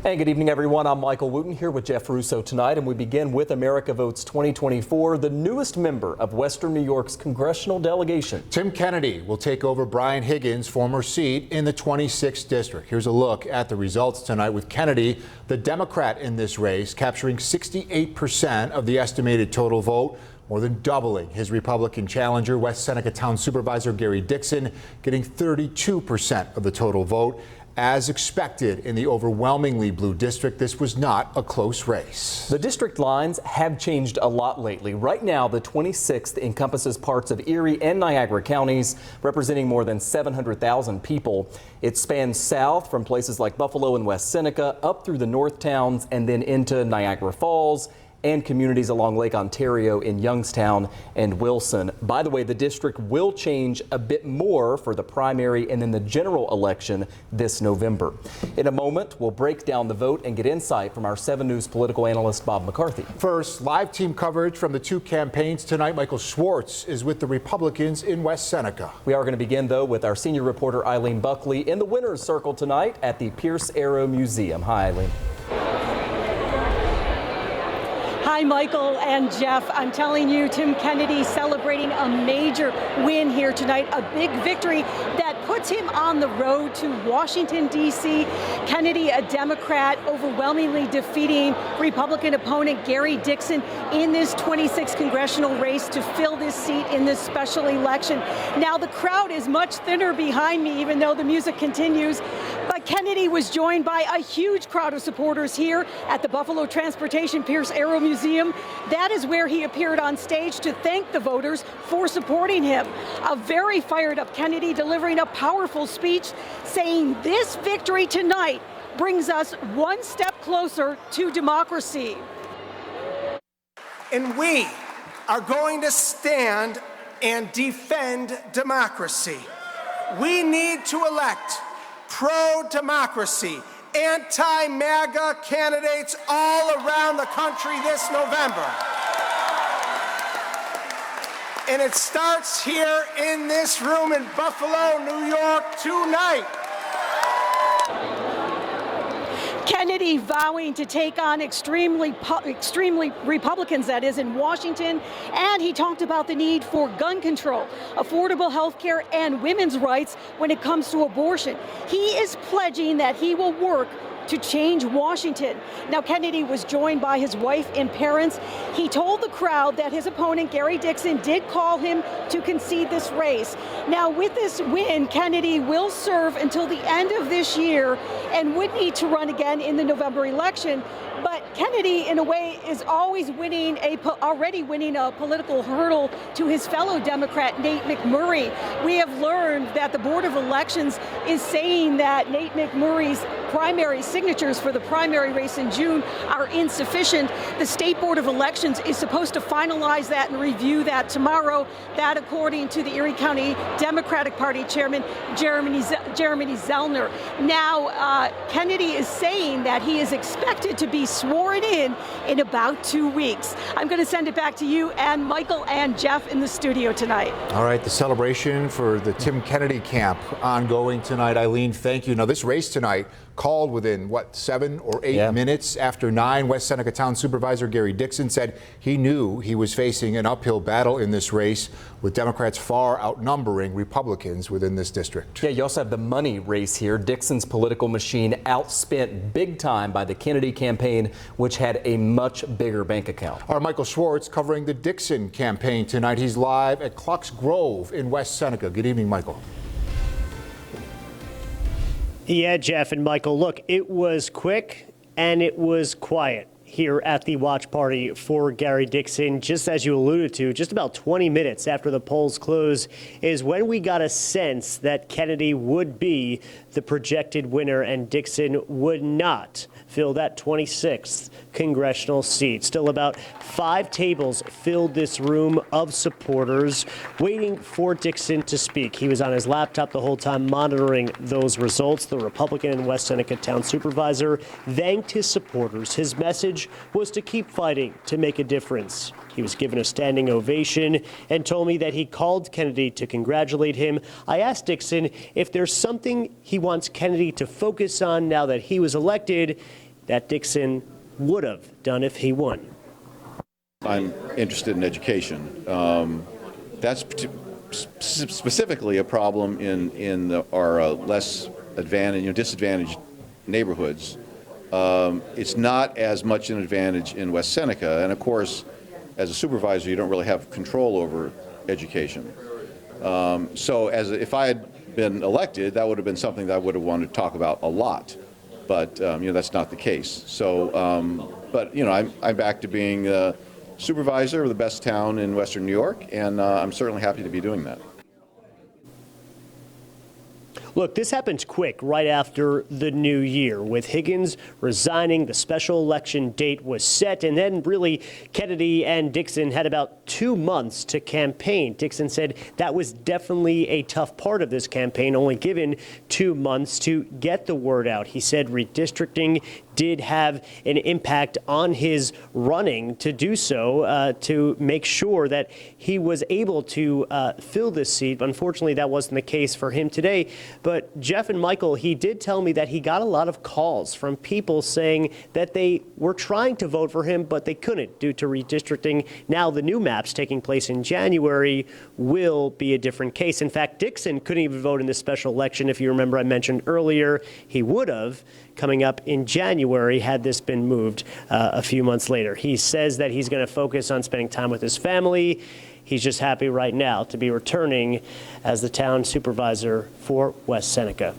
And good evening, everyone. I'm Michael Wooten here with Jeff Russo tonight, and we begin with America Votes 2024, the newest member of Western New York's congressional delegation. Tim Kennedy will take over Brian Higgins' former seat in the 26th district. Here's a look at the results tonight with Kennedy, the Democrat in this race, capturing 68% of the estimated total vote, more than doubling his Republican challenger, West Seneca Town Supervisor Gary Dixon, getting 32% of the total vote. As expected in the overwhelmingly blue district, this was not a close race. The district lines have changed a lot lately. Right now, the 26th encompasses parts of Erie and Niagara counties, representing more than 700,000 people. It spans south from places like Buffalo and West Seneca, up through the north towns, and then into Niagara Falls and communities along Lake Ontario in Youngstown and Wilson. By the way, the district will change a bit more for the primary and then the general election this November. In a moment, we'll break down the vote and get insight from our 7 News political analyst Bob McCarthy. First, live team coverage from the two campaigns tonight. Michael Schwartz is with the Republicans in West Seneca. We are going to begin, though, with our senior reporter Eileen Buckley in the winner's circle tonight at the Pierce Arrow Museum. Hi, Eileen. Hi, Michael and Jeff. I'm telling you, Tim Kennedy celebrating a major win here tonight, a big victory that puts him on the road to Washington, D.C. Kennedy, a Democrat, overwhelmingly defeating Republican opponent Gary Dixon in this 26th congressional race to fill this seat in this special election. Now, the crowd is much thinner behind me, even though the music continues. But Kennedy was joined by a huge crowd of supporters here at the Buffalo Transportation Pierce Arrow Museum. That is where he appeared on stage to thank the voters for supporting him. A very fired up Kennedy delivering a powerful speech saying this victory tonight brings us one step closer to democracy. And we are going to stand and defend democracy. We need to elect pro-democracy, anti-MAGA candidates all around the country this November. And it starts here in this room in Buffalo, New York tonight. Kennedy vowing to take on extremely Republicans, that is, in Washington. And he talked about the need for gun control, affordable health care, and women's rights when it comes to abortion. He is pledging that he will work to change Washington. Now, Kennedy was joined by his wife and parents. He told the crowd that his opponent, Gary Dixon, did call him to concede this race. Now, with this win, Kennedy will serve until the end of this year and would need to run again in the November election. But Kennedy, in a way, is always already winning a political hurdle to his fellow Democrat, Nate McMurray. We have learned that the Board of Elections is saying that Nate McMurray's primary signatures for the primary race in June are insufficient. The State Board of Elections is supposed to finalize that and review that tomorrow. That, according to the Erie County Democratic Party Chairman Jeremy Zellner. Now, Kennedy is saying that he is expected to be sworn in about 2 weeks. I'm going to send it back to you and Michael and Jeff in the studio tonight. All right, the celebration for the Tim Kennedy camp ongoing tonight. Eileen, thank you. Now, this race tonight called within, 7 or 8 minutes after 9. West Seneca Town Supervisor Gary Dixon said he knew he was facing an uphill battle in this race, with Democrats far outnumbering Republicans within this district. Yeah, you also have the money race here. Dixon's political machine outspent big time by the Kennedy campaign, which had a much bigger bank account. Our Michael Schwartz covering the Dixon campaign tonight. He's live at Clucks Grove in West Seneca. Good evening, Michael. Yeah, Jeff and Michael, look, it was quick and it was quiet here at the watch party for Gary Dixon. Just as you alluded to, just about 20 minutes after the polls closed is when we got a sense that Kennedy would be the projected winner and Dixon would not fill that 26th congressional seat. Still about 5 tables filled this room of supporters waiting for Dixon to speak. He was on his laptop the whole time monitoring those results. The Republican and West Seneca Town Supervisor thanked his supporters. His message was to keep fighting to make a difference. He was given a standing ovation and told me that he called Kennedy to congratulate him. I asked Dixon if there's something he wants Kennedy to focus on now that he was elected. that Dixon would have done if he won. I'm interested in education. That's specifically a problem in our less advantaged, disadvantaged neighborhoods. It's not as much an advantage in West Seneca, and of course, as a supervisor, you don't really have control over education. So if I had been elected, that would have been something that I would have wanted to talk about a lot, but that's not the case. So, but I'm back to being supervisor of the best town in Western New York, and I'm certainly happy to be doing that. Look, this happened quick right after the new year. With Higgins resigning, the special election date was set, and then really Kennedy and Dixon had about 2 months to campaign. Dixon said that was definitely a tough part of this campaign, only given 2 months to get the word out. He said redistricting did have an impact on his running to do so, to make sure that he was able to fill this seat. Unfortunately, that wasn't the case for him today. But Jeff and Michael, he did tell me that he got a lot of calls from people saying that they were trying to vote for him, but they couldn't due to redistricting. Now the new maps taking place in January will be a different case. In fact, Dixon couldn't even vote in this special election. If you remember, I mentioned earlier, he would have coming up in January had this been moved a few months later. He says that he's going to focus on spending time with his family. He's just happy right now to be returning as the town supervisor for West Seneca.